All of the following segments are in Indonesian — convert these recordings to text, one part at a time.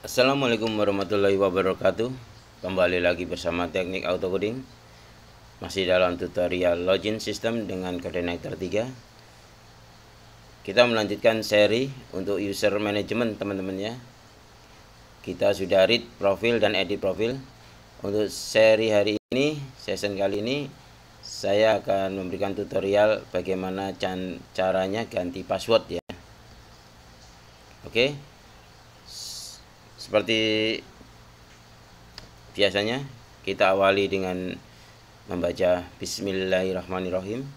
Assalamualaikum warahmatullahi wabarakatuh. Kembali lagi bersama Teknik Auto Coding. Masih dalam tutorial login system dengan coordinator 3. Kita melanjutkan seri untuk user management, teman-teman ya. Kita sudah read profil dan edit profil. Untuk seri hari ini, session kali ini, saya akan memberikan tutorial bagaimana caranya ganti password ya. Oke. Seperti biasanya, kita awali dengan membaca Bismillahirrahmanirrahim.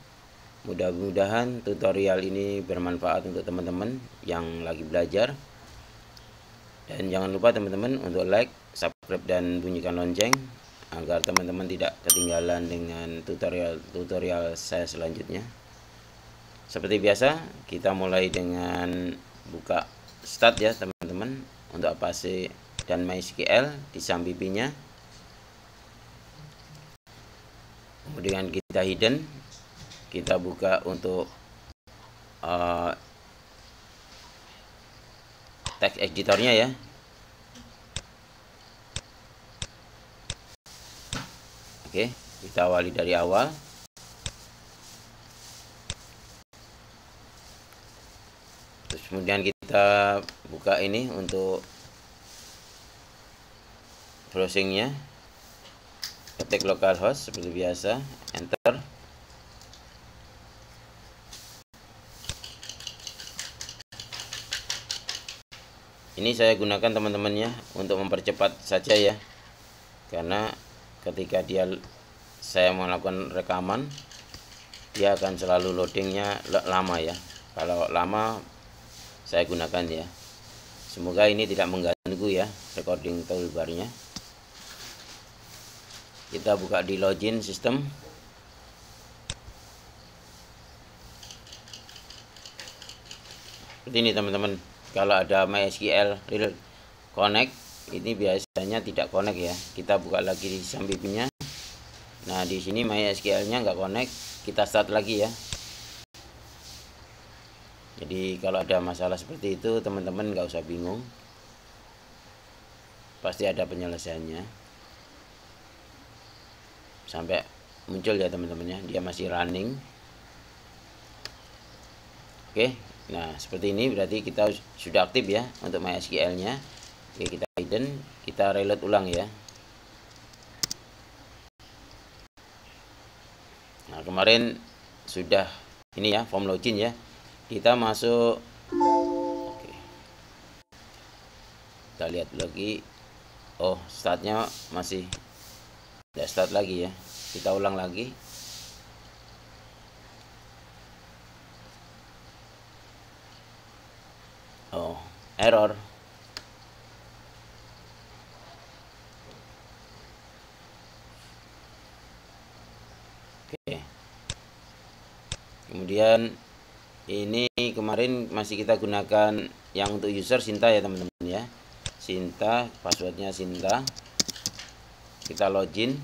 Mudah-mudahan tutorial ini bermanfaat untuk teman-teman yang lagi belajar. Dan jangan lupa teman-teman untuk like, subscribe, dan bunyikan lonceng agar teman-teman tidak ketinggalan dengan tutorial saya selanjutnya. Seperti biasa, kita mulai dengan buka start ya teman-teman. Untuk Apache dan MySQL di Sambipinya. Kemudian kita hidden, kita buka untuk text editornya ya. Oke, kita awali dari awal. Terus kemudian kita buka ini untuk browsingnya, ketik localhost seperti biasa, enter. Ini saya gunakan teman-temannya untuk mempercepat saja ya, karena ketika saya melakukan rekaman, dia akan selalu loadingnya lama ya. Kalau lama saya gunakan ya. Semoga ini tidak mengganggu ya recording toolbarnya. Kita buka di login system. Seperti ini teman-teman. Kalau ada MySQL Real Connect, ini biasanya tidak connect ya. Kita buka lagi di Sambipinya. Nah di sini MySQL-nya nggak connect. Kita start lagi ya. Jadi kalau ada masalah seperti itu teman-teman nggak usah bingung, pasti ada penyelesaiannya. Sampai muncul ya teman-temannya, dia masih running. Oke, nah seperti ini berarti kita sudah aktif ya untuk MySQL-nya. Oke, kita hidden, kita reload ulang ya. Nah kemarin sudah ini ya form login ya. Kita masuk, oke. Kita lihat lagi. Oh, startnya masih tidak start lagi ya. Kita ulang lagi. Oh, error. Oke. Kemudian ini kemarin masih kita gunakan yang untuk user Sinta ya teman-teman ya. Sinta, passwordnya Sinta. Kita login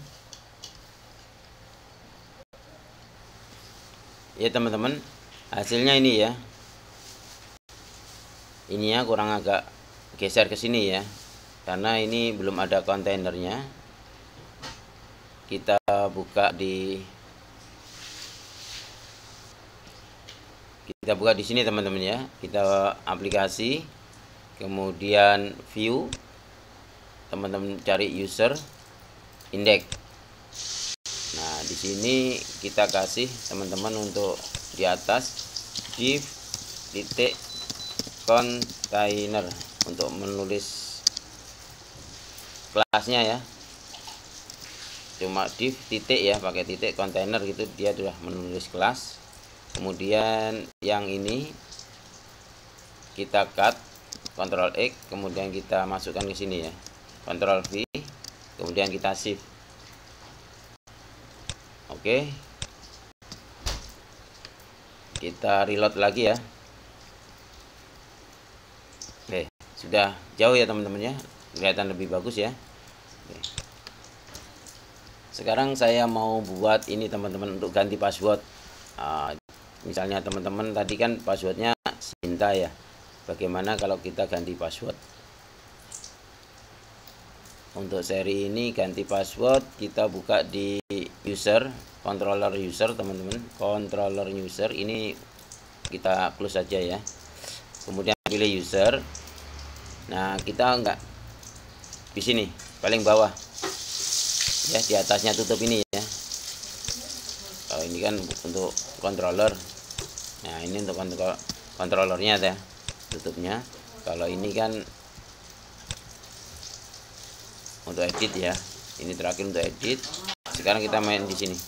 ya teman-teman. Hasilnya ini ya. Ini ya kurang agak geser ke sini ya, karena ini belum ada kontainernya. Kita buka di sini teman-teman ya. Kita aplikasi, kemudian view, teman-teman cari user index. Nah di sini kita kasih teman-teman untuk di atas div titik container untuk menulis kelasnya ya. Cuma div titik ya, pakai titik container gitu, dia sudah menulis kelas. Kemudian yang ini kita cut, Ctrl X, kemudian kita masukkan ke sini ya, Ctrl V, kemudian kita shift. Oke, kita reload lagi ya. Oke, sudah jauh ya teman-teman ya, kelihatan lebih bagus ya. Oke. Sekarang saya mau buat ini teman-teman untuk ganti password. Misalnya teman-teman tadi kan passwordnya Sinta ya. Bagaimana kalau kita ganti password? Untuk seri ini ganti password, kita buka di user, controller user teman-teman, controller user ini kita close saja ya. Kemudian pilih user. Nah, kita enggak di sini paling bawah ya, di atasnya tutup ini ya. Kalau ini kan untuk controller. Nah, ini untuk controllernya ya, tutupnya. Kalau ini kan untuk edit ya. Ini terakhir untuk edit. Sekarang kita main di sini.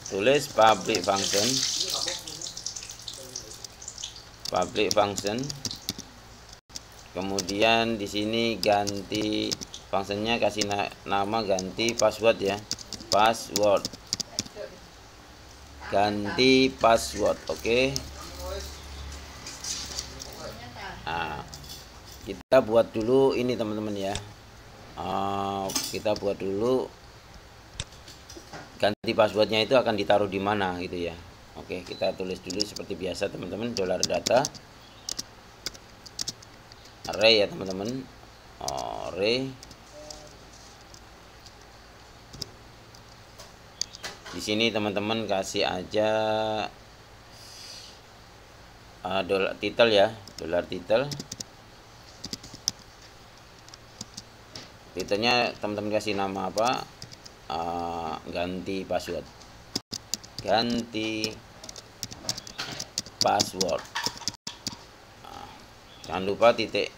Tulis public function. Public function. Kemudian di sini ganti functionnya, kasih nama, ganti password ya. Password. Ganti password. Oke. Nah, kita buat dulu ini teman-teman ya. Kita buat dulu ganti passwordnya itu akan ditaruh di mana gitu ya. Oke, kita tulis dulu seperti biasa teman-teman, $data array ya teman-teman, array. Di sini teman-teman kasih aja dollar title ya, dollar title. Titelnya teman-teman kasih nama apa? Ganti password. Ganti password. Jangan lupa titik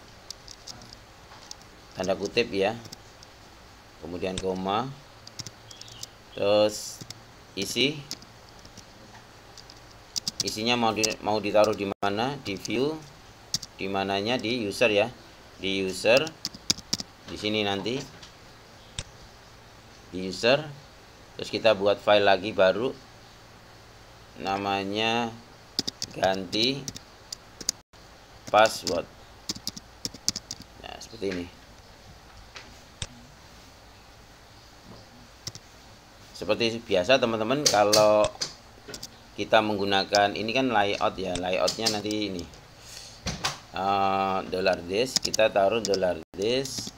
tanda kutip ya. Kemudian koma. Terus isinya mau ditaruh di mana? Di view, di mananya? Di user ya, di user, di sini nanti di user. Terus kita buat file lagi baru, namanya ganti password. Nah, seperti ini. Seperti biasa teman-teman, kalau kita menggunakan ini kan layout ya, layoutnya nanti ini $this, kita taruh $this,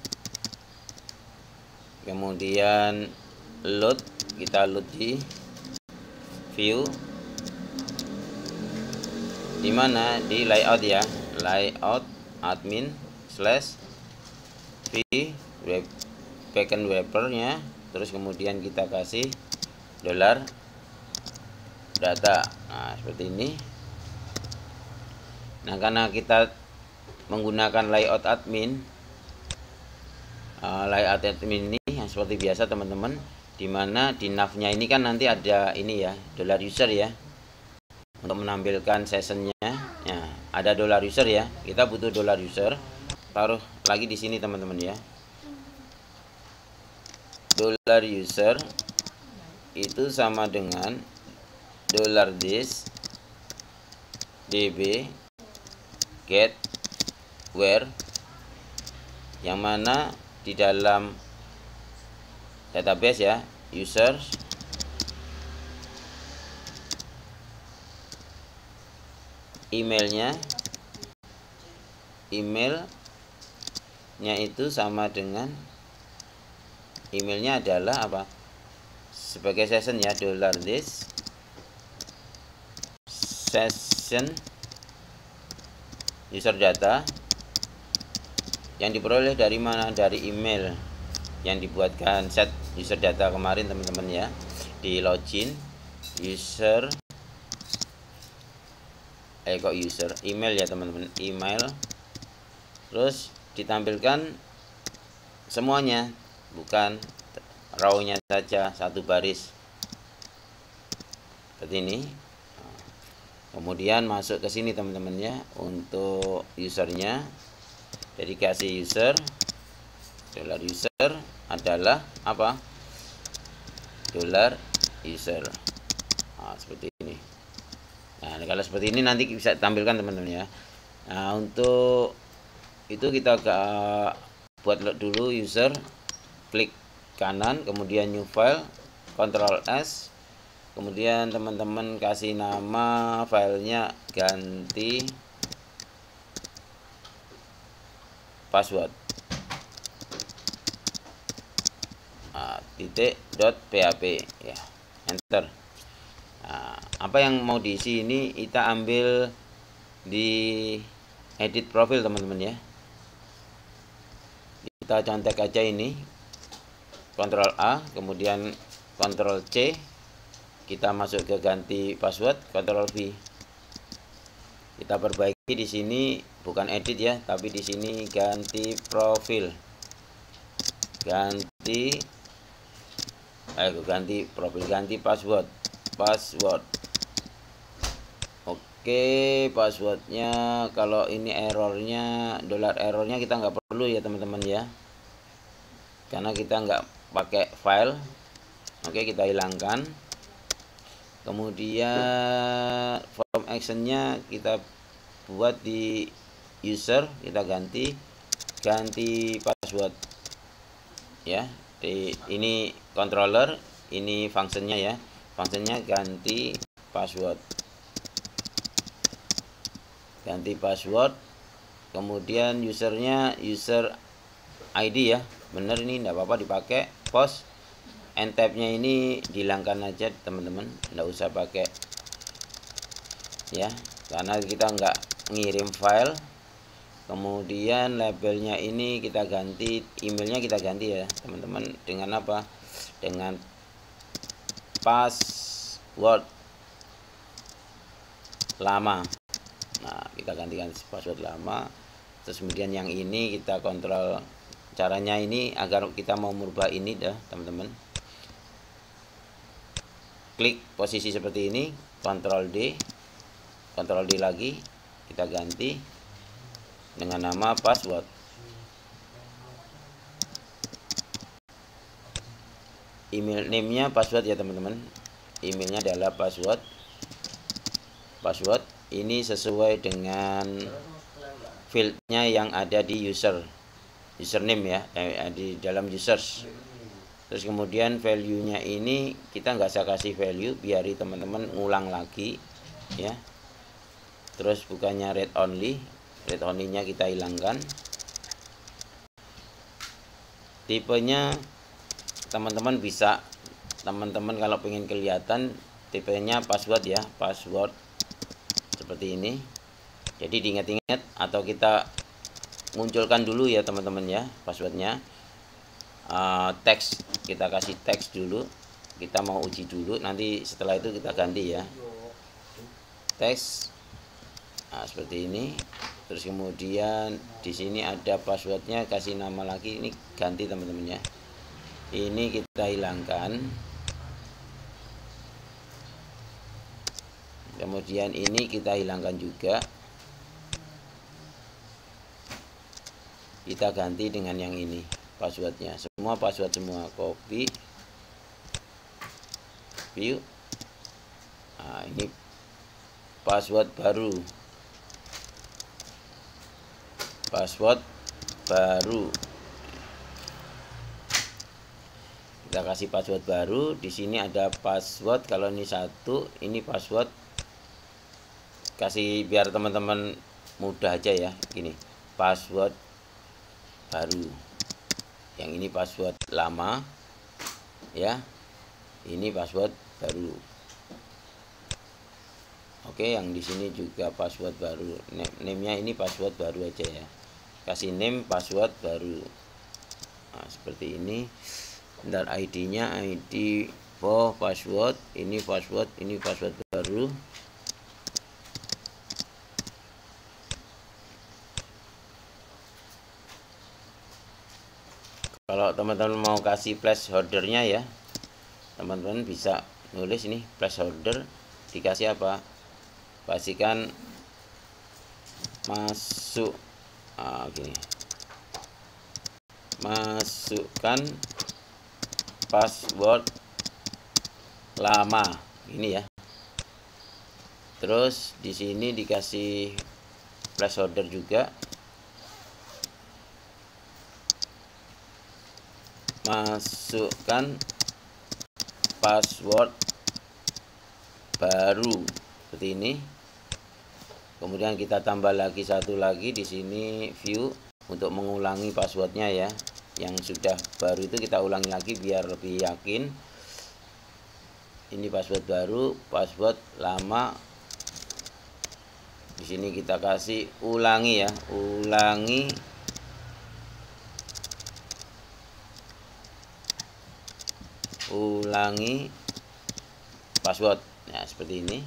kemudian load, kita load di view, di mana? Di layout ya, layout admin / v web backend wrapper-nya. Terus kemudian kita kasih $data. Nah, seperti ini. Nah, karena kita menggunakan layout admin ini yang seperti biasa teman-teman, dimana di nav-nya ini kan nanti ada ini ya, $user ya, untuk menampilkan sessionnya. Nah, ada $user ya, kita butuh $user, taruh lagi di sini teman-teman ya. $user itu sama dengan $this db get where, yang mana di dalam database ya, user emailnya itu sama dengan emailnya adalah apa? Sebagai session ya, $this session user data yang diperoleh dari mana? Dari email yang dibuatkan set user data kemarin teman-teman ya, di login user user email ya teman-teman, email. Terus ditampilkan semuanya, bukan row-nya saja, satu baris seperti ini. Kemudian masuk ke sini teman-teman ya, untuk usernya. Jadi kasih user, $user adalah apa? $user. Nah, seperti ini. Nah, kalau seperti ini nanti bisa tampilkan teman-teman ya. Nah, untuk itu kita buat dulu user, klik kanan, kemudian new file, Ctrl S, kemudian teman-teman kasih nama filenya ganti password. .php ya, enter. Nah, apa yang mau diisi ini kita ambil di edit profil teman-teman ya. Kita contek aja ini, Ctrl A, kemudian Ctrl C, kita masuk ke ganti password, Ctrl V. Kita perbaiki di sini, bukan edit ya, tapi di sini ganti profil, ganti profil, ganti password. Oke, passwordnya kalau ini errornya $errornya kita nggak perlu ya teman-teman ya, karena kita nggak pakai file. Oke, kita hilangkan. Kemudian form actionnya kita buat di user, kita ganti password ya. Ini controller, ini functionnya ya, functionnya ganti password. Kemudian usernya user ID ya, bener ini enggak apa-apa dipakai. Post and tab-nya ini dihilangkan aja teman-teman, enggak usah pakai ya, karena kita enggak ngirim file. Kemudian labelnya ini kita ganti, emailnya kita ganti ya teman-teman, dengan apa? Dengan password lama. Nah, kita gantikan password lama. Terus kemudian yang ini kita kontrol. Caranya ini agar kita mau merubah ini dah teman-teman, klik posisi seperti ini, Ctrl D lagi, kita ganti dengan nama password. Email name-nya password ya teman-teman, emailnya adalah password. Ini sesuai dengan fieldnya yang ada di username ya, di dalam users. Terus kemudian value-nya ini kita nggak usah kasih value, biari teman-teman ngulang lagi ya. Terus bukannya read only-nya kita hilangkan. Tipenya teman-teman bisa, teman-teman kalau pengen kelihatan tipenya password ya, password seperti ini. Jadi diingat-ingat atau kita munculkan dulu ya teman-teman ya passwordnya. Teks, kita kasih teks dulu, kita mau uji dulu, nanti setelah itu kita ganti ya teks. Nah, seperti ini. Terus kemudian di sini ada passwordnya, kasih nama lagi, ini ganti teman-teman ya. Ini kita hilangkan. Kemudian ini kita hilangkan juga, kita ganti dengan yang ini passwordnya, semua password semua, copy view. Nah, ini password baru, kita kasih password baru. Di sini ada password, kalau ini satu, ini password, kasih biar teman-teman mudah aja ya, gini, password baru. Yang ini password lama ya, ini password baru. Oke, yang di sini juga password baru. Name-nya ini password baru aja ya, kasih name password baru. Nah, seperti ini. Bentar, ID-nya ID password, ini password baru. Kalau teman-teman mau kasih placeholder-nya ya, teman-teman bisa nulis ini placeholder, dikasih apa? Pastikan masuk, gini, masukkan password lama ini ya. Terus di sini dikasih placeholder juga, masukkan password baru seperti ini. Kemudian kita tambah lagi satu lagi di sini view untuk mengulangi passwordnya ya. Yang sudah baru itu kita ulangi lagi biar lebih yakin. Ini password baru, password lama. Di sini kita kasih ulangi ya, ulangi password. Nah, seperti ini.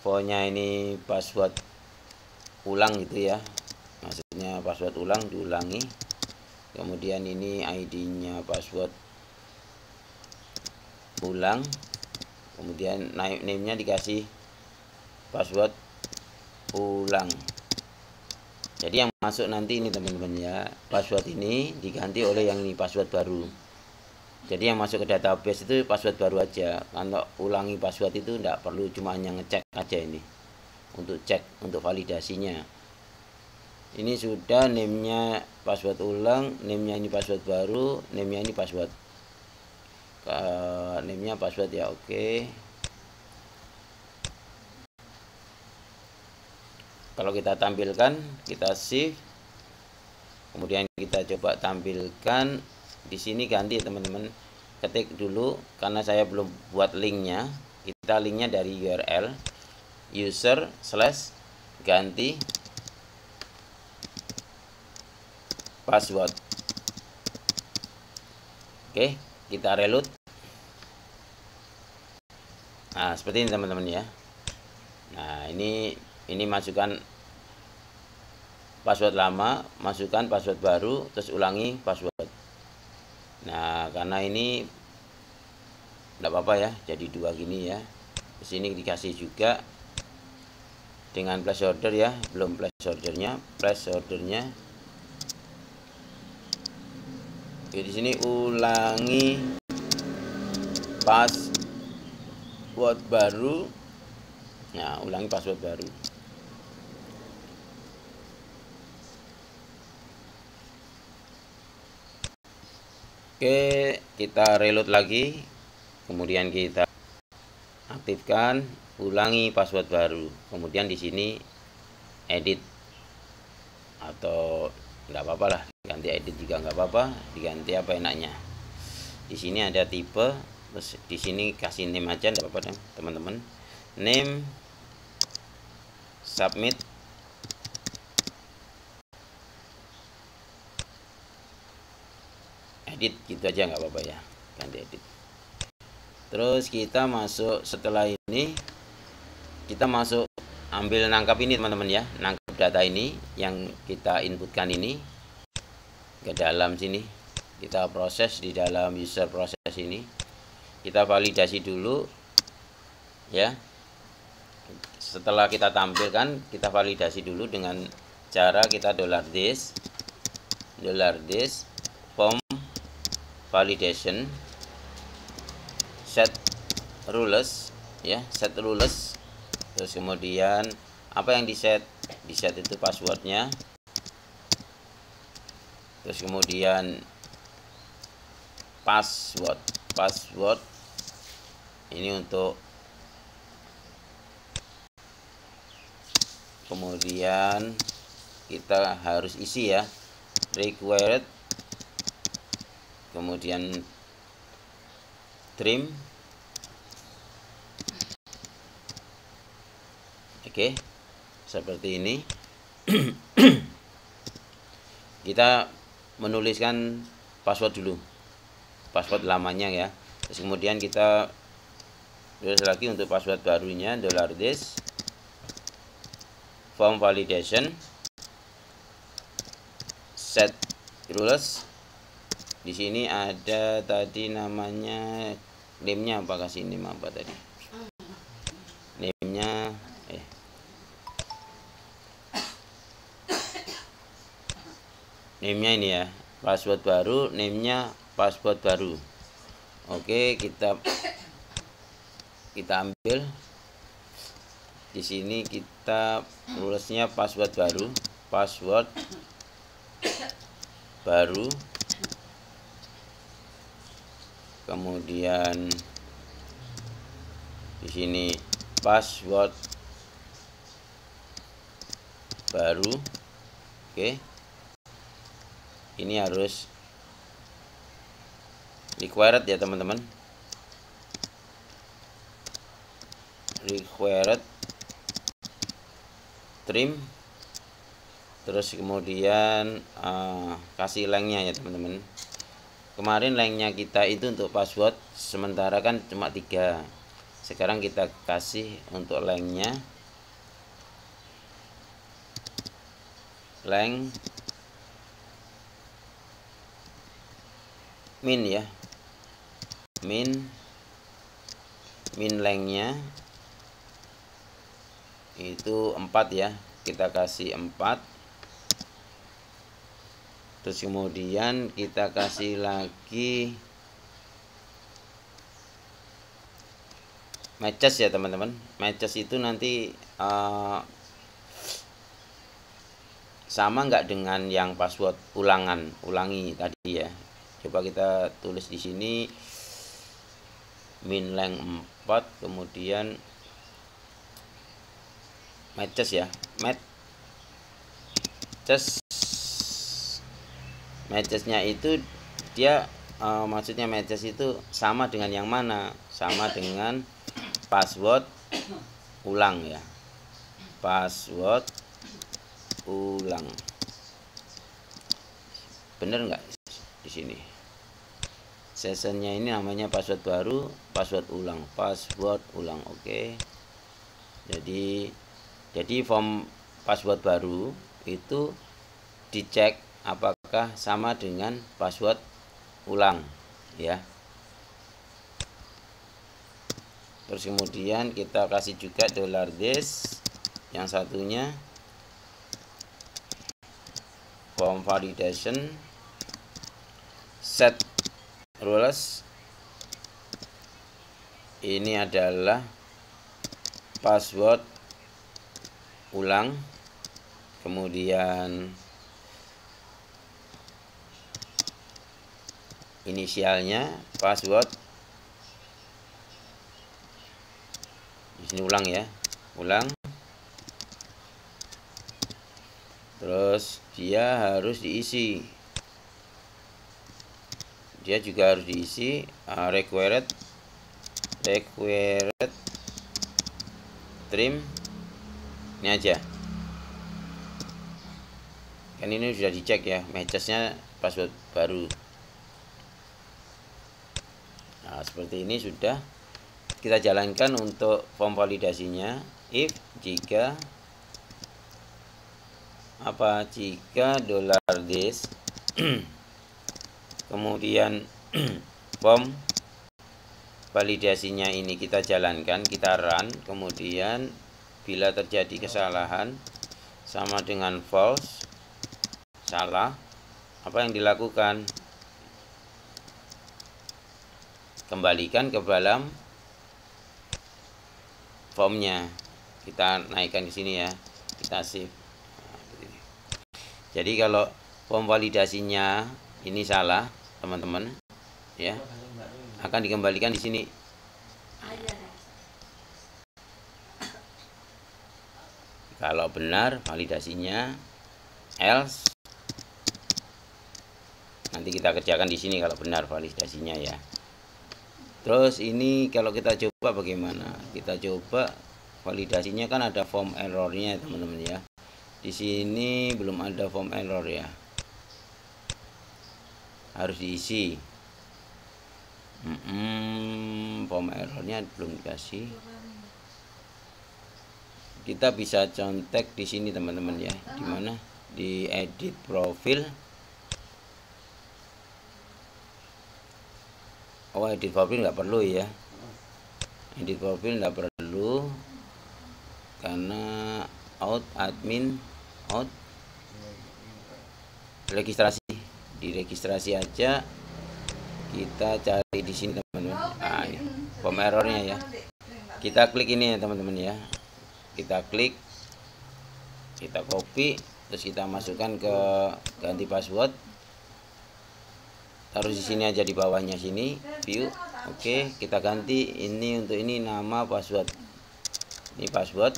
Pokoknya ini password ulang gitu ya. Maksudnya password ulang diulangi. Kemudian ini ID-nya password ulang. Kemudian name-nya dikasih password ulang. Jadi yang masuk nanti ini teman-teman ya, password ini diganti oleh yang ini password baru. Jadi yang masuk ke database itu password baru aja. Kalau ulangi password itu tidak perlu, cuma hanya ngecek aja ini untuk cek, untuk validasinya. Ini sudah name-nya password ulang, name-nya ini password baru, name-nya ini password. Name-nya password ya, oke. Kalau kita tampilkan, kita save. Kemudian kita coba tampilkan. Di sini ganti teman-teman. Ketik dulu karena saya belum buat linknya. Kita linknya dari URL user / ganti password. Oke, kita reload. Nah, seperti ini teman-teman ya. Nah, ini masukkan password lama, masukkan password baru, terus ulangi password. Nah, karena ini tidak apa-apa ya, jadi dua gini ya. Di sini dikasih juga dengan placeholder ya, belum placeholdernya. Oke, di sini ulangi password baru. Nah, ulangi password baru. Oke, kita reload lagi. Kemudian kita aktifkan, ulangi password baru. Kemudian di sini edit, atau nggak apa-apa lah, ganti edit juga nggak apa-apa, diganti apa enaknya. Di sini ada tipe, terus di sini kasih name aja, nggak apa-apa teman-teman. Name, submit, edit, gitu aja nggak apa-apa ya, ganti edit. Terus kita masuk, setelah ini kita masuk ambil nangkap ini teman-teman ya, nangkap data ini yang kita inputkan ini ke dalam sini. Kita proses di dalam user proses ini, kita validasi dulu ya. Setelah kita tampilkan, kita validasi dulu dengan cara kita $this form validation set rules ya, set rules. Terus kemudian apa yang di set itu passwordnya. Terus kemudian password ini untuk, kemudian kita harus isi ya, required, kemudian trim. Oke, seperti ini. Kita menuliskan password dulu, password lamanya ya. Terus kemudian kita tulis lagi untuk password barunya, $this form validation set rules. Di sini ada tadi namanya, name-nya apa, kasih name apa tadi? Name-nya name-nya ini ya, password baru, name-nya password baru. Oke, kita ambil di sini, kita tulisnya password baru, kemudian di sini password baru. Oke, ini harus required ya teman-teman, required trim, terus kemudian kasih lengthnya ya teman-teman. Kemarin lengthnya kita itu untuk password sementara kan cuma 3, sekarang kita kasih untuk lengthnya length min ya, min lengthnya itu 4 ya, kita kasih 4. Terus kemudian kita kasih lagi matches ya teman-teman. Matches itu nanti sama nggak dengan yang password ulangi tadi ya. Coba kita tulis di sini min length 4, kemudian matches ya, matchesnya itu dia maksudnya matches itu sama dengan yang mana? Sama dengan password ulang ya, password ulang. Bener nggak di sini? Sessionnya ini namanya password baru, password ulang. Oke. Jadi form password baru itu dicek apakah sama dengan password ulang ya. Terus kemudian kita kasih juga $this, yang satunya form validation set rules. Ini adalah password ulang, kemudian inisialnya password, di sini ulang ya, ulang. Terus dia harus diisi, dia juga harus diisi required trim. Ini aja kan, ini sudah dicek ya, matchesnya password baru. Nah seperti ini sudah kita jalankan untuk form validasinya. If jika $this kemudian form validasinya ini kita jalankan, kita run, kemudian bila terjadi kesalahan sama dengan false, salah, apa yang dilakukan? Kembalikan ke dalam formnya, kita naikkan di sini ya, kita save. Jadi kalau form validasinya ini salah teman-teman ya, akan dikembalikan di sini. Kalau benar validasinya, else. Nanti kita kerjakan di sini kalau benar validasinya ya. Terus ini kalau kita coba bagaimana? Kita coba validasinya kan ada form errornya teman-teman ya. Di sini belum ada form error ya. Harus diisi. Form errornya belum dikasih. Kita bisa contek di sini teman-teman ya. Di mana? Di edit profil. Oh, edit profil nggak perlu ya. Edit profil nggak perlu karena admin out registrasi, di registrasi aja. Kita cari di sini teman-teman. Nah, ini form errornya ya. Kita klik ini ya teman-teman ya. Kita klik, kita copy, terus kita masukkan ke ganti password. Taruh di sini aja di bawahnya sini, view. Oke, kita ganti ini untuk ini nama password. Ini password.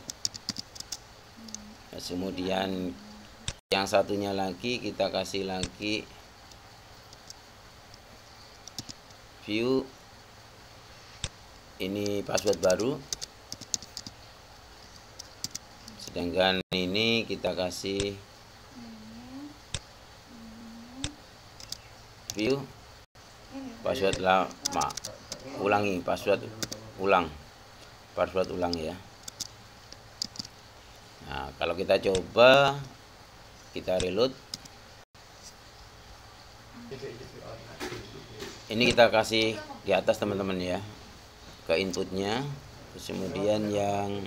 Kemudian yang satunya lagi kita kasih lagi view, ini password baru, sedangkan ini kita kasih view password lama. Ulangi password ulang ya. Nah, kalau kita coba, kita reload, ini kita kasih di atas teman-teman ya, ke inputnya. Terus kemudian yang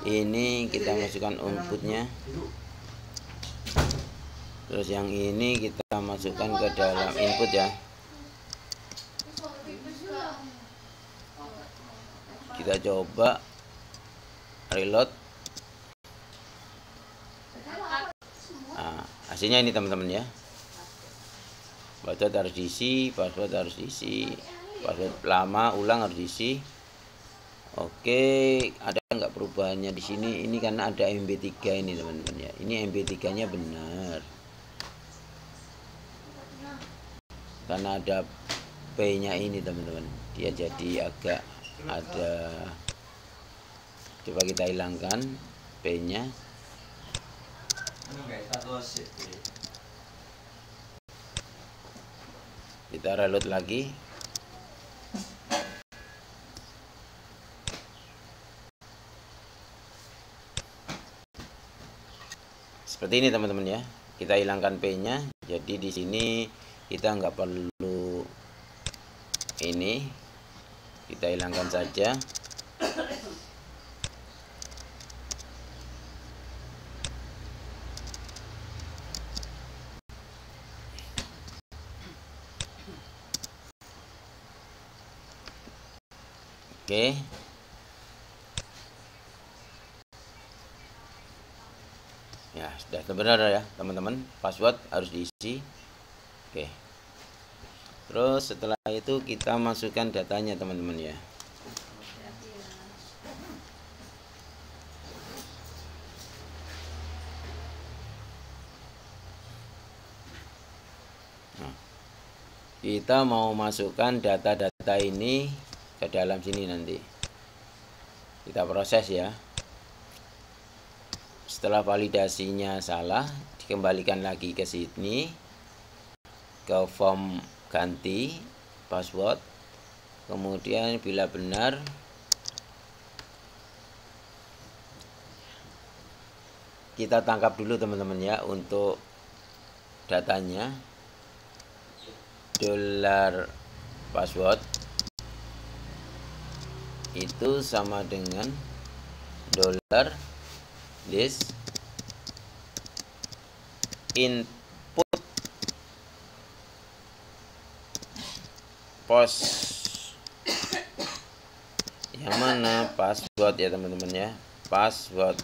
ini kita masukkan inputnya, terus yang ini kita masukkan ke dalam input ya. Kita coba reload. Nah, hasilnya ini teman-teman ya, password harus diisi, password lama ulang harus diisi. Oke, ada nggak perubahannya di sini? Ini karena ada MB3 ini teman-teman ya. Ini MB3-nya benar. Karena ada P-nya ini teman-teman, dia jadi agak ada. Coba kita hilangkan P-nya. Kita reload lagi. Seperti ini teman-teman ya. Kita hilangkan P-nya. Jadi di sini kita nggak perlu ini. Kita hilangkan saja. Oke. Ya, sudah benar ya teman-teman, password harus diisi. Oke. Terus setelah itu kita masukkan datanya teman-teman ya. Nah, kita mau masukkan data-data ini ke dalam sini nanti. Kita proses ya. Setelah validasinya salah, dikembalikan lagi ke sini, ke form ganti password. Kemudian bila benar, kita tangkap dulu teman-teman ya untuk datanya. Dolar password itu sama dengan dolar this input post, yang mana password ya teman-teman ya, password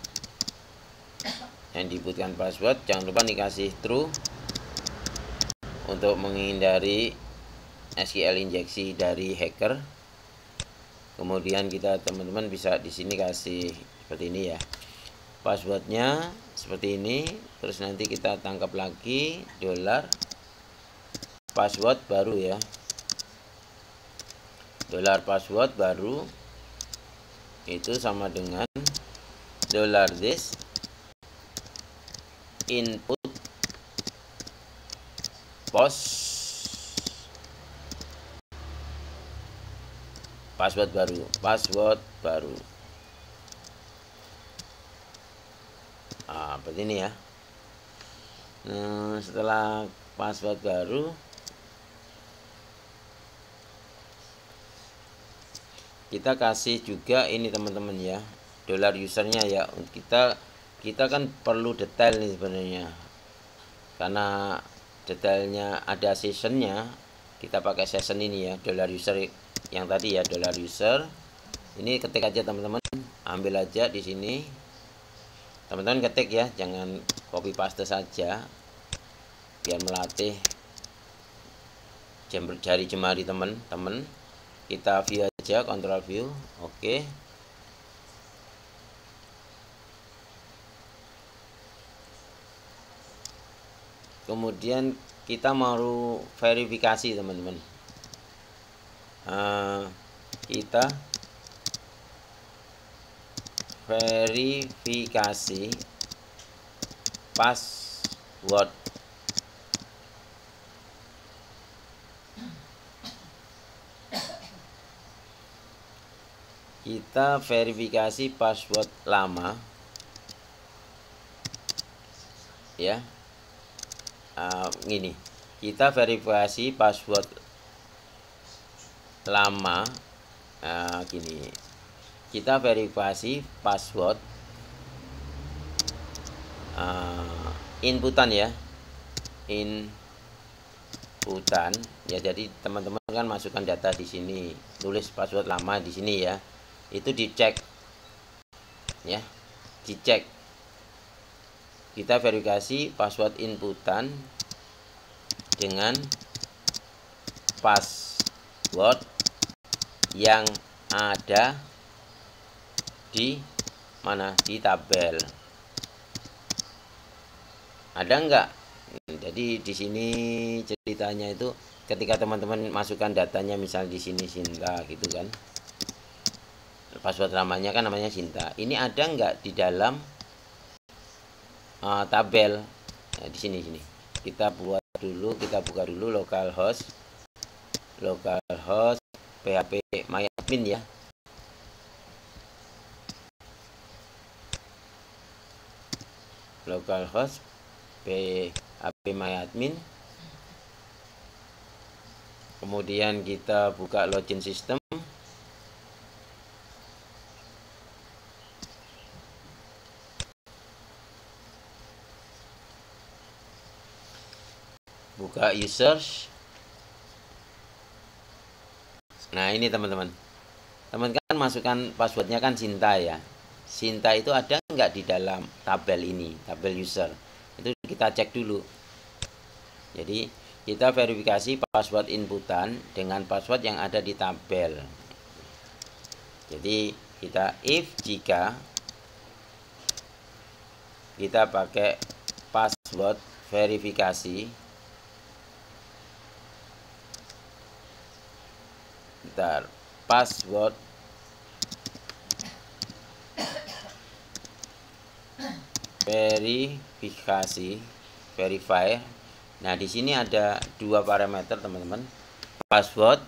yang diinputkan password jangan lupa dikasih true untuk menghindari SQL injeksi dari hacker. Kemudian kita teman-teman bisa di sini kasih seperti ini ya, passwordnya seperti ini. Terus nanti kita tangkap lagi dolar password baru ya, dolar password baru itu sama dengan dolar this input post password baru. Nah, seperti ini ya. Nah, setelah password baru, kita kasih juga ini teman-teman ya, dolar usernya ya. Kita kan perlu detail nih sebenarnya, karena detailnya ada sessionnya. Kita pakai session ini ya, dolar user yang tadi ya, dolar user ini ketik aja teman-teman, ambil aja di sini teman-teman, ketik ya, jangan copy paste saja biar melatih jari jemari teman-teman. Kita view aja, control view. Oke. Kemudian kita mau verifikasi teman-teman. kita verifikasi password. Kita verifikasi password lama ya. Gini, kita verifikasi password lama. Gini, kita verifikasi password inputan ya, inputan ya. Jadi teman-teman kan masukkan data di sini, tulis password lama di sini ya. Itu dicek ya, dicek. Kita verifikasi password inputan dengan password yang ada di mana, di tabel. Ada enggak? Jadi di sini ceritanya itu ketika teman-teman masukkan datanya, misal di sini Sinta gitu kan, password lamanya kan namanya Sinta. Ini ada enggak di dalam tabel? Nah, di sini kita buat dulu, kita buka dulu localhost php myadmin ya. Localhost php myadmin. Kemudian kita buka login system. Buka users. Nah ini teman-teman kan masukkan passwordnya kan Sinta ya. Sinta itu ada enggak di dalam tabel ini, tabel user? Itu kita cek dulu. Jadi kita verifikasi password inputan dengan password yang ada di tabel. Jadi kita if jika kita pakai password verifikasi, password verifikasi, verify. Nah di sini ada dua parameter teman-teman. Password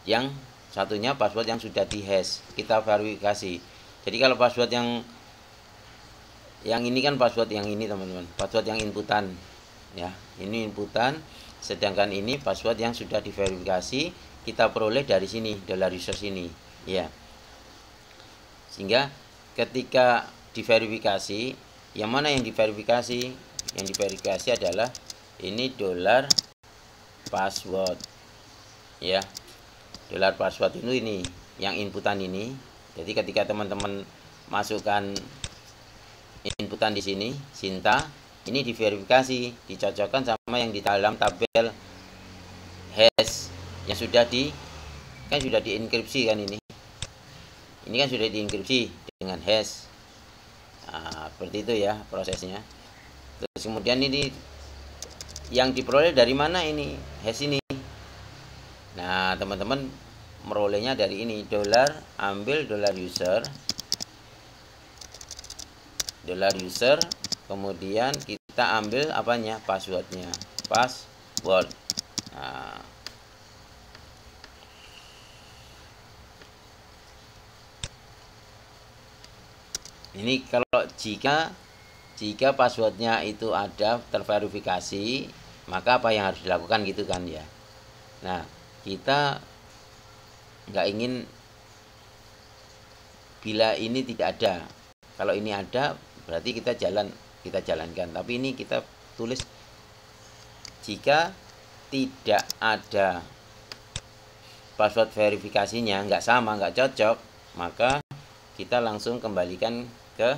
yang satunya password yang sudah di hash, kita verifikasi. Jadi kalau password yang ini kan password yang ini teman-teman, password yang inputan ya, ini inputan. Sedangkan ini password yang sudah diverifikasi, kita peroleh dari sini, $users ini ya. Sehingga ketika diverifikasi, yang mana yang diverifikasi? Yang diverifikasi adalah ini $password ya. $password itu ini yang inputan ini. Jadi ketika teman-teman masukkan inputan di sini Sinta, ini diverifikasi, dicocokkan sama yang di dalam tabel hash yang sudah dienkripsi kan ini kan sudah dienkripsi dengan hash. Nah, seperti itu ya prosesnya. Terus kemudian ini yang diperoleh dari mana ini hash ini? Nah teman-teman merolehnya dari ini, ambil $user, kemudian kita ambil apanya, passwordnya, password. Nah, ini kalau jika passwordnya itu ada terverifikasi, maka apa yang harus dilakukan gitu kan ya. Nah kita nggak ingin bila ini tidak ada. Kalau ini ada berarti kita jalankan. Tapi ini kita tulis jika tidak ada password verifikasinya, nggak sama, nggak cocok, maka kita langsung kembalikan ke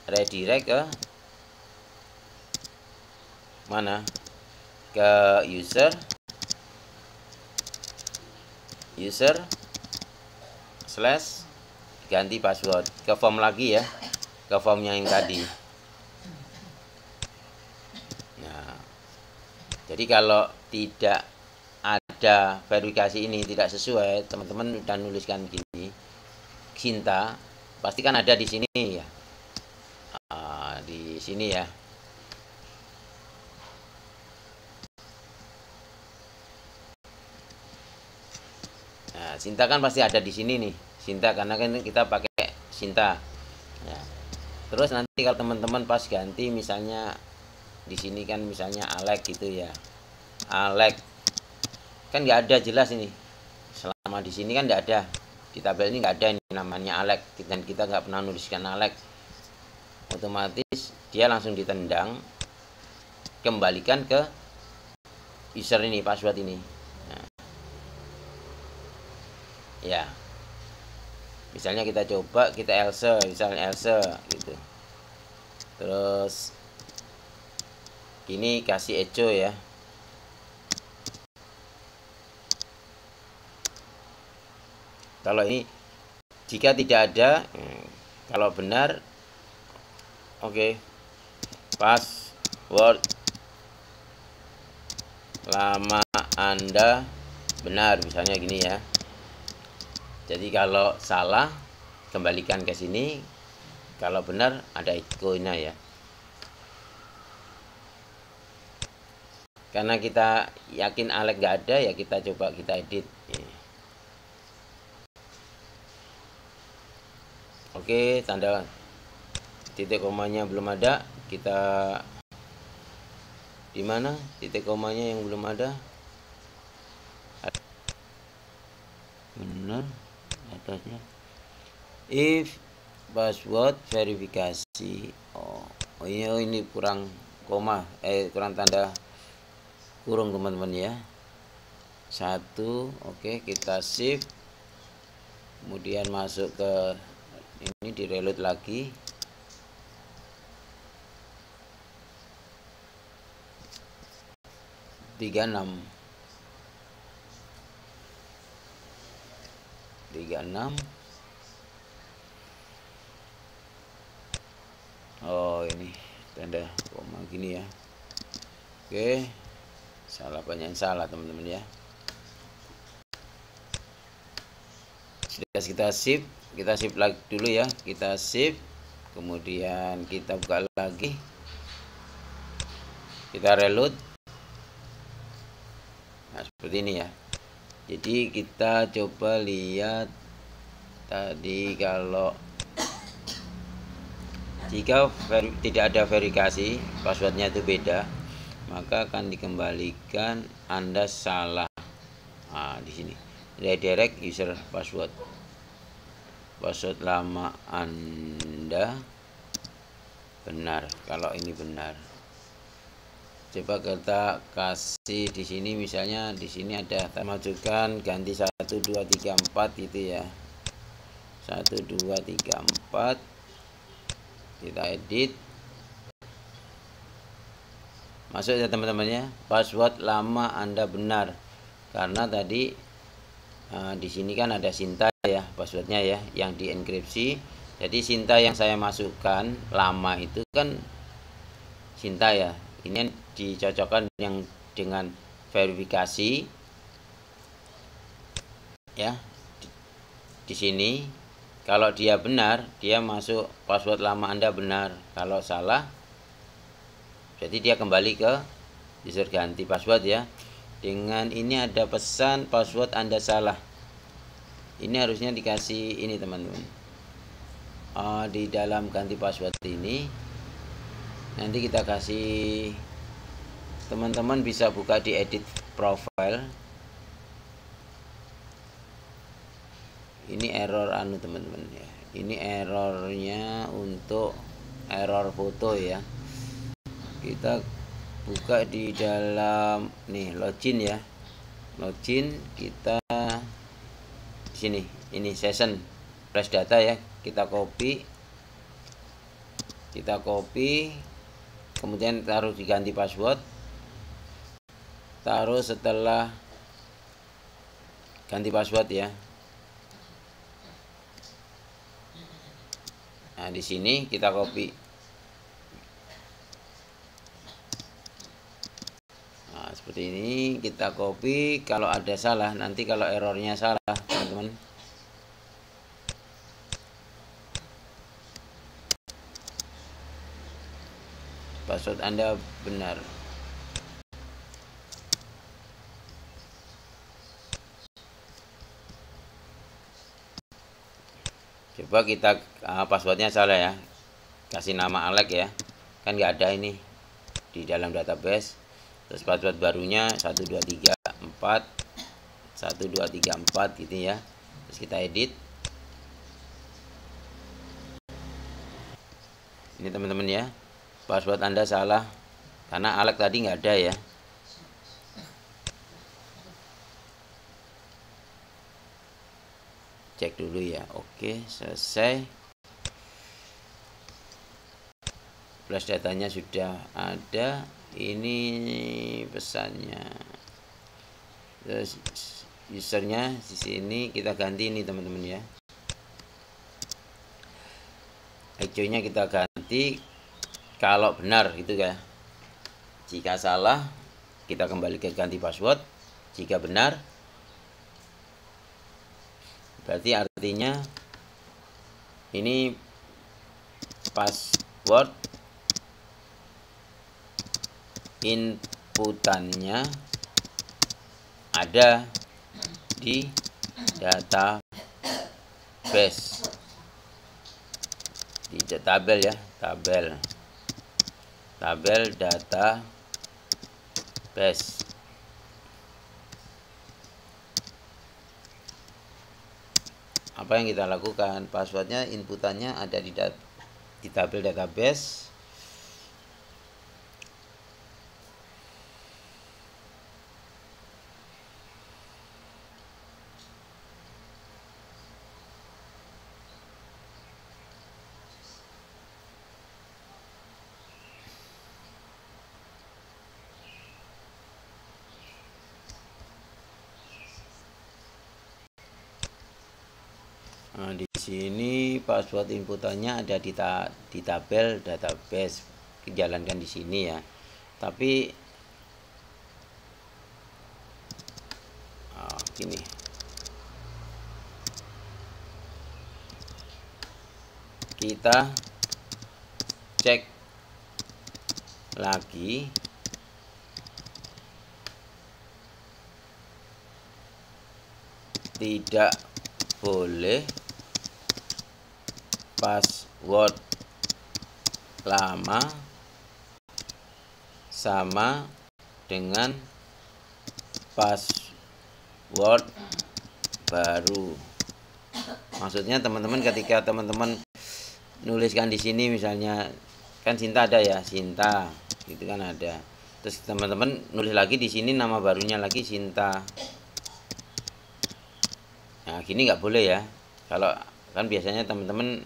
redirect ke mana, ke user slash ganti password, ke form lagi ya, ke formnya yang tadi. Nah jadi kalau tidak ada ada verifikasi ini tidak sesuai, teman-teman udah nuliskan gini Sinta, pasti kan ada di sini ya, di sini ya. Nah, Sinta kan pasti ada di sini nih, Sinta, karena kan kita pakai Sinta. Ya. Terus nanti kalau teman-teman pas ganti misalnya di sini kan misalnya Alex gitu ya, Alex kan nggak ada jelas ini, selama di sini kan nggak ada, di tabel ini nggak ada ini namanya Alex, dan kita nggak pernah nuliskan Alex, otomatis dia langsung ditendang, kembalikan ke user ini, password ini. Nah, ya misalnya kita coba, kita else, misalnya else gitu, terus ini kasih echo ya. Kalau ini jika tidak ada, kalau benar, oke, password lama Anda benar, misalnya gini ya. Jadi kalau salah kembalikan ke sini, kalau benar ada echo-nya ya. Karena kita yakin Alex nggak ada ya, kita coba kita edit. Oke, tanda titik komanya belum ada, kita di mana titik komanya yang belum ada, benar atasnya if password verifikasi. Oh ini kurang koma, kurang tanda kurung teman-teman ya. Satu, oke, kita save, kemudian masuk ke ini, di reload lagi. Tiga enam. Oh ini tanda koma gini ya. Oke, salah, banyak yang salah teman-teman ya. Sudah kita save, lagi dulu ya, kita save, kemudian kita buka lagi, kita reload. Nah seperti ini ya. Jadi kita coba lihat tadi, kalau jika tidak ada verifikasi, passwordnya itu beda, maka akan dikembalikan Anda salah. Nah, di sini redirect user password lama Anda benar. Kalau ini benar, coba kita kasih di sini, misalnya di sini ada majukan ganti 1 2 3 4 gitu ya. 1 2 3 4, kita edit, masuk ya teman-teman ya, password lama Anda benar, karena tadi di sini kan ada Sinta ya passwordnya ya, yang dienkripsi. Jadi Sinta yang saya masukkan lama itu kan Sinta ya, ini dicocokkan yang dengan verifikasi ya. Di sini kalau dia benar, dia masuk password lama Anda benar. Kalau salah, jadi dia kembali ke user ganti password ya. Dengan ini ada pesan password Anda salah. Ini harusnya dikasih ini teman-teman. Di dalam ganti password ini nanti kita kasih, teman-teman bisa buka di edit profile. Ini error teman-teman ya. Ini errornya untuk error foto ya. Kita buka di dalam nih login ya. Login, kita di sini, ini session flash data ya. Kita copy, kemudian taruh diganti password, taruh setelah ganti password ya. Nah di sini kita copy. Nah seperti ini kita copy. Kalau ada salah, nanti kalau errornya salah teman-teman, password Anda benar. Coba kita passwordnya salah ya, kasih nama Alex ya, kan nggak ada ini di dalam database. Terus password barunya 1234 1234 gitu ya. Terus kita edit. Ini teman-teman ya, password Anda salah karena Alex tadi nggak ada ya. Cek dulu ya. Oke, selesai. Flash datanya sudah ada. Ini pesannya. Terus usernya di sini kita ganti ini teman-teman ya. Hijaunya kita ganti kalau benar gitu ya. Jika salah kita kembali ke ganti password. Jika benar berarti artinya ini password inputannya ada di database, di tabel ya, tabel database. Apa yang kita lakukan? Passwordnya, inputannya ada di tabel database. Nah, di sini password inputannya ada di tabel database, dijalankan di sini ya. Tapi gini, kita cek lagi. Tidak boleh password lama sama dengan password baru. Maksudnya teman-teman, ketika teman-teman nuliskan di sini misalnya, kan Sinta ada ya, Sinta gitu kan ada. Terus teman-teman nulis lagi di sini nama barunya lagi Sinta. Nah, gini nggak boleh ya. Kalau kan biasanya teman-teman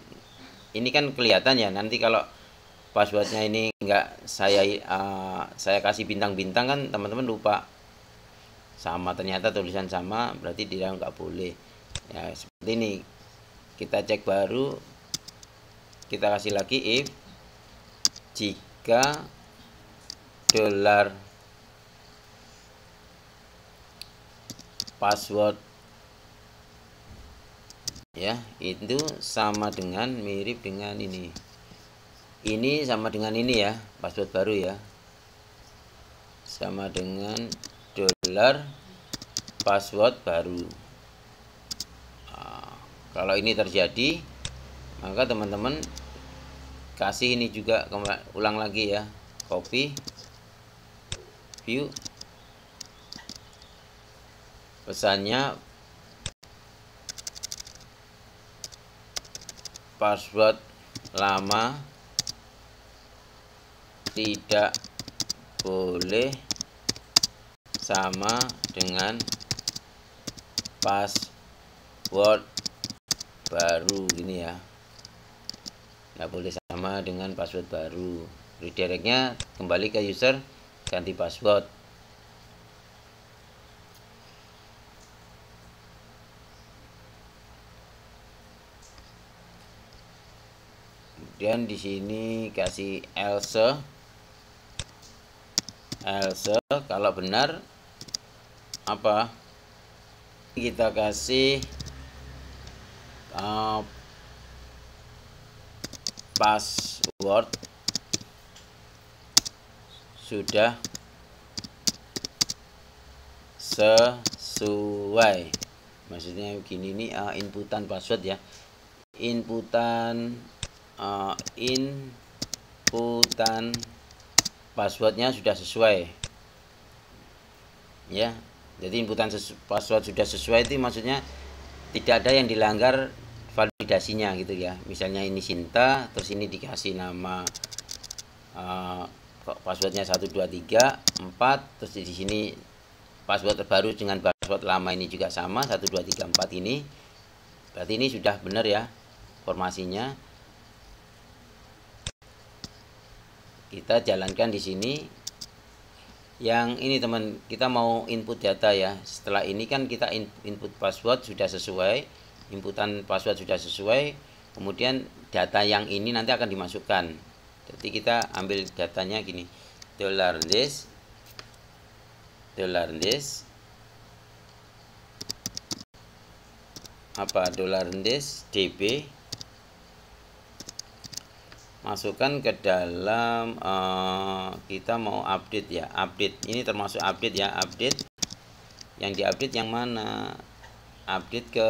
ini kan kelihatan ya, nanti kalau passwordnya ini nggak saya kasih bintang-bintang kan teman-teman lupa. Sama, ternyata tulisan sama, berarti dia nggak boleh. Ya seperti ini. Kita cek baru, kita kasih lagi if jika $password ya itu sama dengan, mirip dengan ini sama dengan ini ya, password baru ya, sama dengan $password baru. Nah, kalau ini terjadi, maka teman-teman kasih ini juga, ulang lagi ya, copy, view, pesannya password lama tidak boleh sama dengan password baru, gini ya, nggak boleh sama dengan password baru. Redirectnya kembali ke user, ganti password. Kemudian di sini kasih else, else kalau benar apa, kita kasih password sudah sesuai. Maksudnya begini, ini inputan password ya, inputan passwordnya sudah sesuai ya. Jadi inputan password sudah sesuai itu maksudnya tidak ada yang dilanggar validasinya gitu ya. Misalnya ini Sinta, terus ini dikasih nama passwordnya 1 2 3 4, terus di sini password terbaru dengan password lama ini juga sama 1 2 3 4 ini. Berarti ini sudah benar ya formasinya. Kita jalankan di sini. Yang ini teman, kita mau input data ya. Setelah ini kan kita input password sudah sesuai, inputan password sudah sesuai, kemudian data yang ini nanti akan dimasukkan. Jadi kita ambil datanya gini, $this apa, $this db, masukkan ke dalam kita mau update ya, update ini termasuk update ya, update yang diupdate yang mana, update ke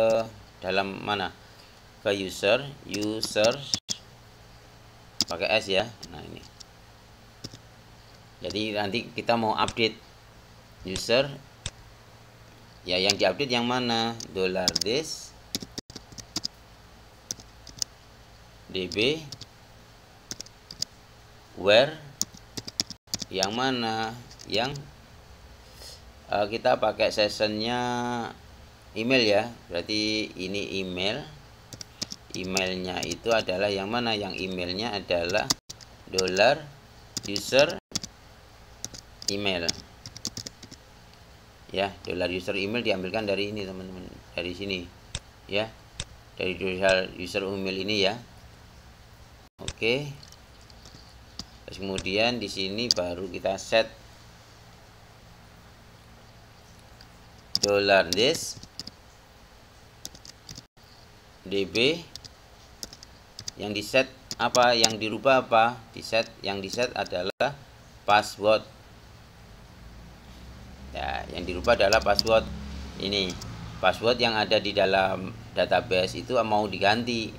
dalam mana, ke user pakai S ya. Nah ini jadi nanti kita mau update user ya, yang diupdate yang mana, $this db where, yang mana, yang kita pakai sessionnya email ya. Berarti ini emailnya itu adalah yang mana, yang emailnya adalah $user email ya. $user email diambilkan dari ini teman-teman, dari sini ya, dari user email ini ya. Oke. Terus kemudian di sini baru kita set $this db, yang di set apa, yang dirubah apa, yang di set adalah password ya, yang dirubah adalah password ini. Password yang ada di dalam database itu mau diganti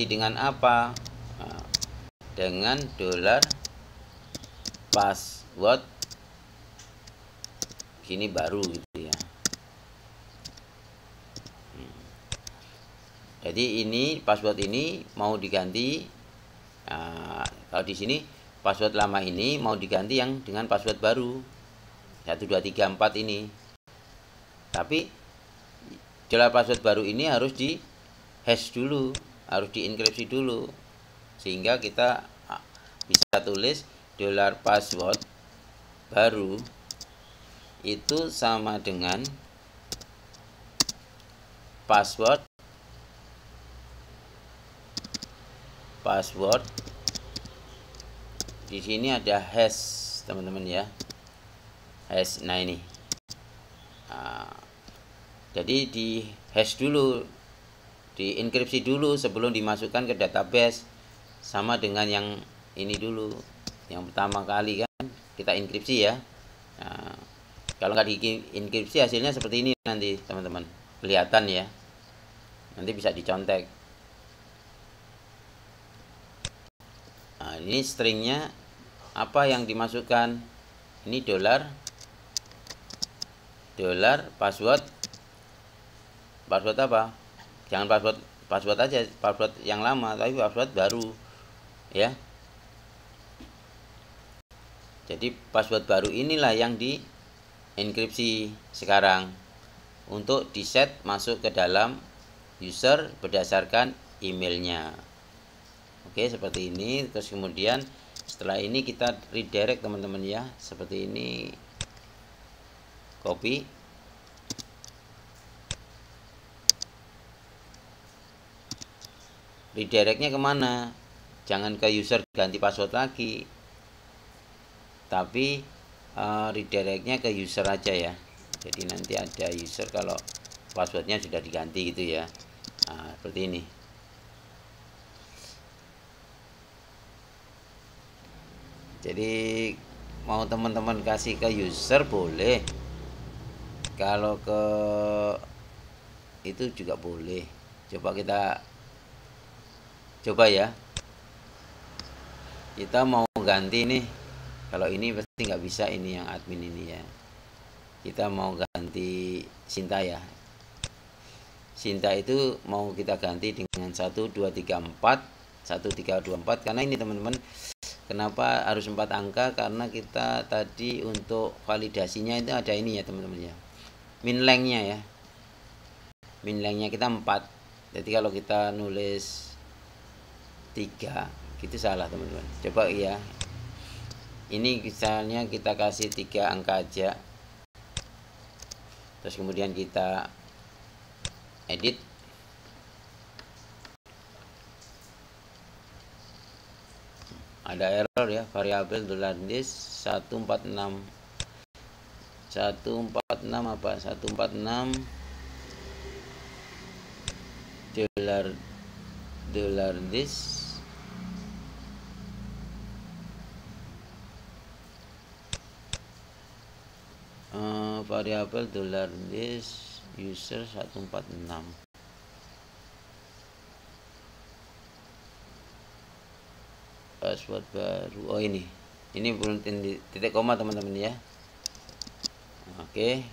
dengan apa, nah, dengan $password sini baru gitu ya. Jadi ini password ini mau diganti. Nah, kalau di sini password lama ini mau diganti yang dengan password baru 1 2 3 4 ini. Tapi dalam password baru ini harus di hash dulu, harus dienkripsi dulu, sehingga kita bisa tulis $password baru itu sama dengan password di sini ada hash teman-teman ya, hash. Nah ini jadi di hash dulu, dienkripsi dulu sebelum dimasukkan ke database, sama dengan yang ini dulu, yang pertama kali kan kita inskripsi ya. Nah, kalau nggak diinskripsi hasilnya seperti ini nanti teman-teman, kelihatan ya, nanti bisa dicontek. Nah, ini stringnya apa yang dimasukkan, ini $, password apa, jangan password aja, password yang lama, tapi password baru ya. Jadi password baru inilah yang dienkripsi sekarang untuk di set masuk ke dalam user berdasarkan emailnya. Oke, seperti ini. Terus kemudian setelah ini kita redirect teman-teman ya, seperti ini, copy, redirectnya kemana, jangan ke user ganti password lagi, tapi redirectnya ke user aja ya. Jadi nanti ada user kalau passwordnya sudah diganti gitu ya. Nah, seperti ini. Jadi mau teman-teman kasih ke user boleh, kalau ke itu juga boleh. Coba kita coba ya, kita mau ganti nih. Kalau ini pasti nggak bisa, ini yang admin ini ya. Kita mau ganti Sinta ya. Sinta itu mau kita ganti dengan 1234 1324, karena ini teman-teman, kenapa harus 4 angka, karena kita tadi untuk validasinya itu ada ini ya teman-teman ya, min lengthnya ya, min lengthnya kita 4. Jadi kalau kita nulis 3 gitu salah teman-teman. Coba ya, ini misalnya kita kasih 3 angka aja, terus kemudian kita edit. Ada error ya, variabel $this 146 apa, 146 $this variabel $this user 146. Password baru, oh ini belum titik koma teman-teman ya. Oke,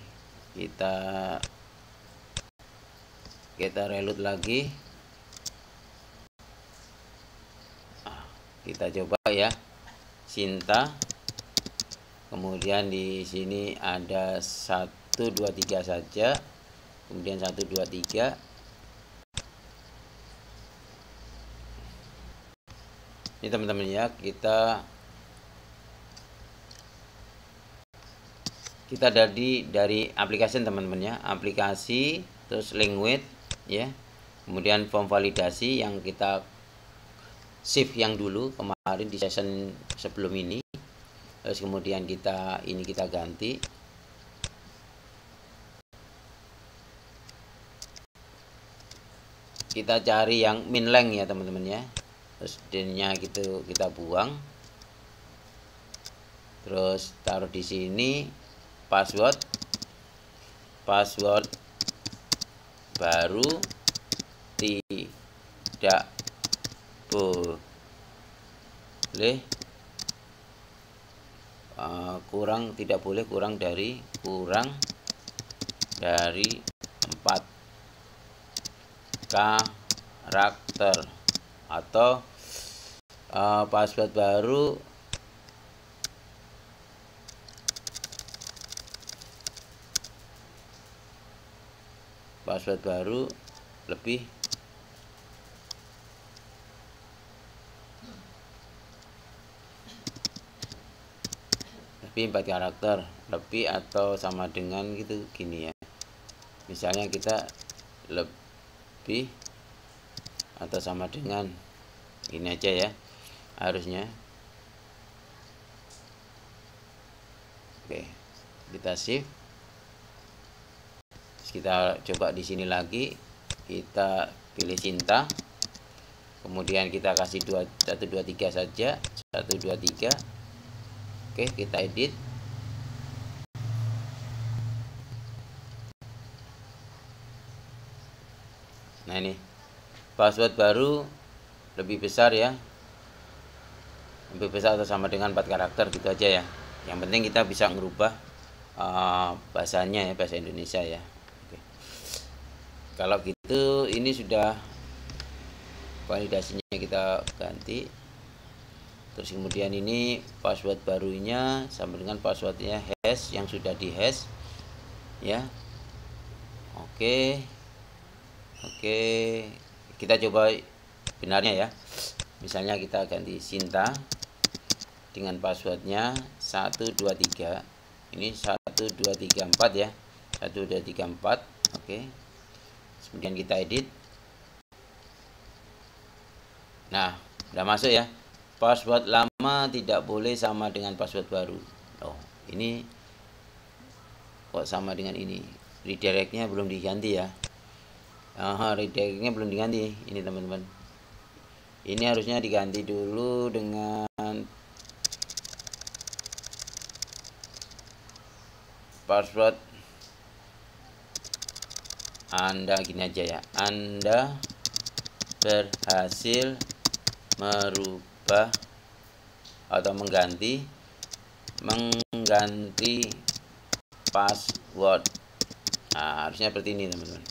kita reload lagi. Kita coba ya, Sinta, kemudian di sini ada 123 saja, kemudian 123. Ini teman-teman ya, kita dari aplikasi teman-teman ya, aplikasi, terus language ya, kemudian form validasi yang kita save yang dulu kemarin di session sebelum ini, terus kemudian kita ganti. Kita cari yang min length ya teman-teman ya, terus D-nya gitu kita buang, terus taruh di sini password baru tidak boleh kurang dari 4 karakter, atau password baru lebih 4 karakter, lebih atau sama dengan gitu, gini ya. Misalnya kita lebih atau sama dengan ini aja ya harusnya. Oke, kita save. Kita coba di sini lagi, kita pilih Sinta, kemudian kita kasih 123 saja, 123. Oke, kita edit. Nah ini password baru lebih besar ya, lebih besar atau sama dengan 4 karakter gitu aja ya. Yang penting kita bisa merubah bahasanya ya, bahasa Indonesia ya. Oke. Kalau gitu ini sudah validasinya kita ganti, terus kemudian ini password barunya sama dengan passwordnya hash yang sudah di hash ya. Oke, kita coba benarnya ya. Misalnya kita ganti Sinta dengan passwordnya 123, ini 1234 ya, 1234. Oke, kemudian kita edit. Nah, udah masuk ya. Password lama tidak boleh sama dengan password baru. Oh, Ini kok sama dengan ini, redirectnya belum diganti ya. Redirectnya belum diganti ini teman-teman. Ini harusnya diganti dulu dengan password Anda. Gini aja ya, Anda berhasil merubah atau mengganti password. Nah, harusnya seperti ini teman-teman.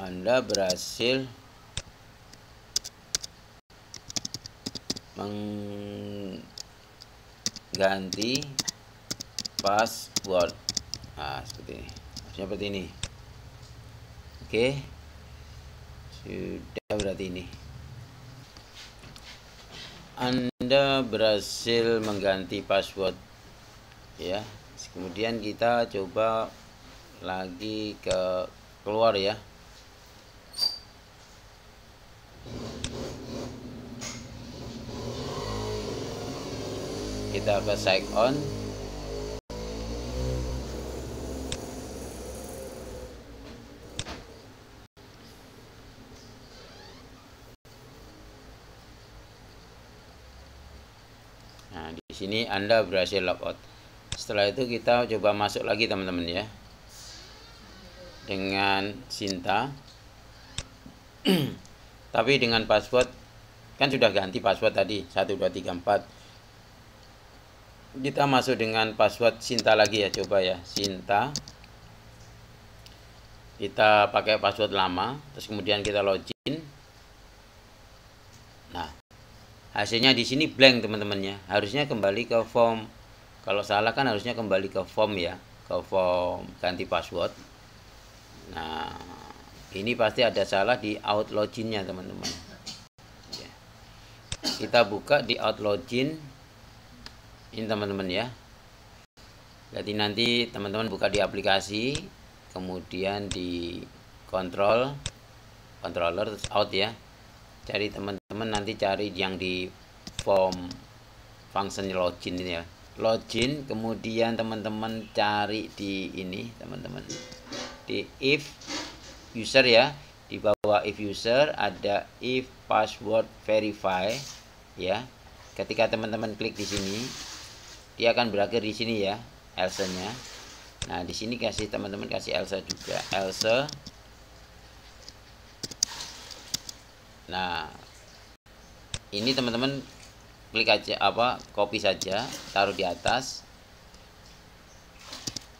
Anda berhasil mengganti password. Nah, seperti ini. Harusnya seperti ini. Oke. Sudah, berarti ini. Anda berhasil mengganti password ya. Kemudian kita coba lagi ke keluar ya. Kita ke sign on. Nah, di sini Anda berhasil logout. Setelah itu kita coba masuk lagi teman-teman ya. Dengan Sinta. Tapi dengan password kan sudah ganti password tadi 1234. Kita masuk dengan password Sinta lagi ya, coba ya, Sinta. Kita pakai password lama, terus kemudian kita login. Nah, hasilnya di sini blank teman-teman ya. Harusnya kembali ke form. Kalau salah kan harusnya kembali ke form ya, ke form ganti password. Nah, ini pasti ada salah di out loginnya teman-teman. Kita buka di out login. Ini teman-teman ya. Jadi nanti teman-teman buka di aplikasi, kemudian di controller terus out ya. Cari teman-teman, nanti cari yang di form function login ini ya. Login, kemudian teman-teman cari di ini teman-teman. Di if user ya. Di bawah if user ada if password verify ya. Ketika teman-teman klik di sini, dia akan berakhir di sini ya, else-nya. Nah, di sini kasih teman-teman kasih else juga, else. Nah, ini teman-teman klik aja copy saja, taruh di atas.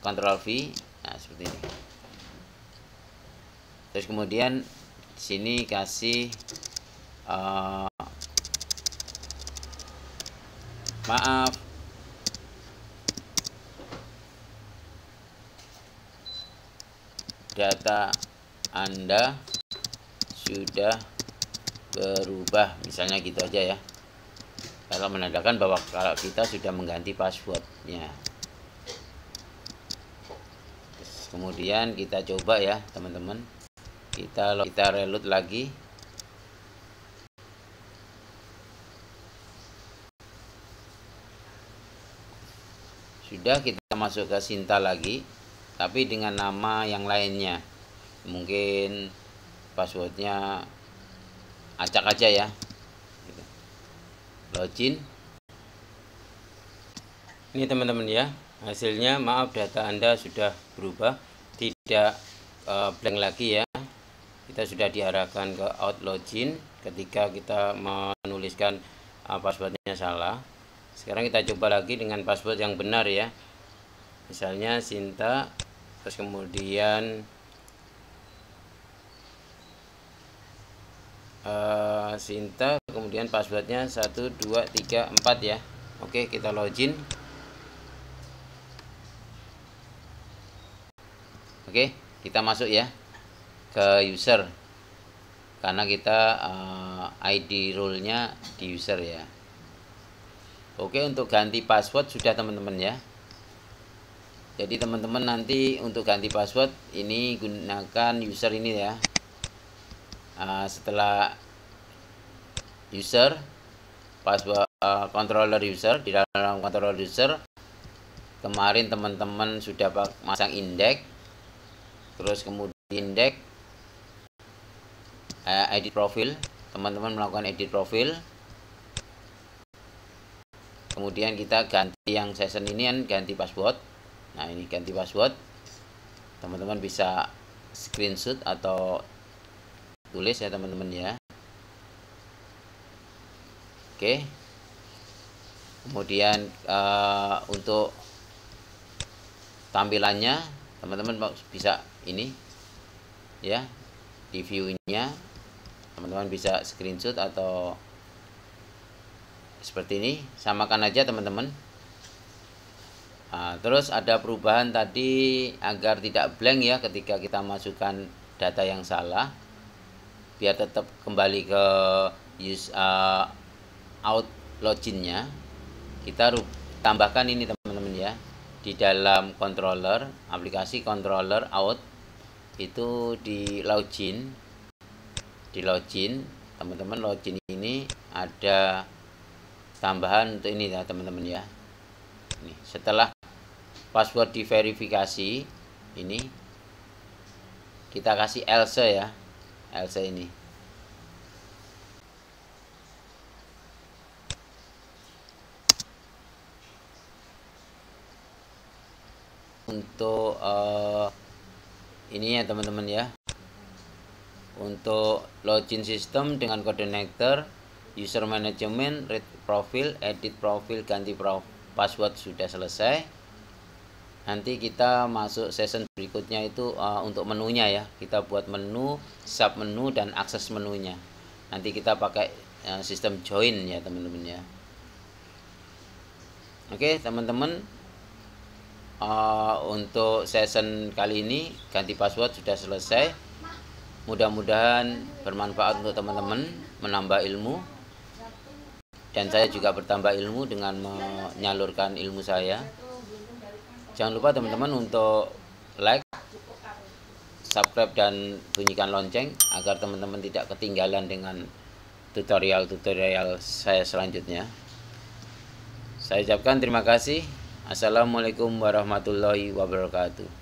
Ctrl V. Nah, seperti ini. Terus kemudian di sini kasih maaf, data Anda sudah berubah, misalnya gitu aja ya. Kalau menandakan bahwa kalau kita sudah mengganti passwordnya. Kemudian kita coba ya teman-teman. Kita reload lagi. Sudah, kita masuk ke Sinta lagi, tapi dengan nama yang lainnya. Mungkin passwordnya acak aja ya. Login. Ini teman-teman ya, hasilnya maaf data Anda sudah berubah, tidak blank lagi ya. Kita sudah diarahkan ke out login ketika kita menuliskan passwordnya salah. Sekarang kita coba lagi dengan password yang benar ya. Misalnya Sinta, terus kemudian Sinta, kemudian passwordnya 1234 ya. Oke, kita login. Oke, kita masuk ya ke user, karena kita ID role-nya di user ya. Oke, untuk ganti password sudah teman-teman ya. Jadi teman-teman nanti untuk ganti password ini gunakan user ini ya. Setelah user, password controller user. Di dalam controller user kemarin teman-teman sudah masang indeks, terus kemudian indeks, edit profil, teman-teman melakukan edit profil. Kemudian kita ganti yang session ini kan ganti password. Nah, ini ganti password. Teman-teman bisa screenshot atau tulis ya teman-teman ya. Oke. Kemudian untuk tampilannya teman-teman bisa ini ya, di view-nya teman-teman bisa screenshot atau seperti ini, samakan aja teman-teman. Nah, terus ada perubahan tadi agar tidak blank ya ketika kita masukkan data yang salah, biar tetap kembali ke out loginnya. Kita tambahkan ini teman-teman ya, di dalam controller, aplikasi controller out itu di login, teman-teman. Login ini ada tambahan untuk ini ya teman-teman ya. Ini setelah password diverifikasi, ini kita kasih else ya, else ini. Untuk ini ya teman-teman ya, untuk login system dengan coordinator, user management, read profile, edit profile, ganti password sudah selesai. Nanti kita masuk session berikutnya itu untuk menunya ya. Kita buat menu, sub menu, dan akses menunya. Nanti kita pakai sistem join ya teman-teman ya. Oke teman-teman, untuk session kali ini ganti password sudah selesai. Mudah-mudahan bermanfaat untuk teman-teman, menambah ilmu, dan saya juga bertambah ilmu dengan menyalurkan ilmu saya. Jangan lupa teman-teman untuk like, subscribe, dan bunyikan lonceng agar teman-teman tidak ketinggalan dengan tutorial-tutorial saya selanjutnya. Saya ucapkan terima kasih. Assalamualaikum warahmatullahi wabarakatuh.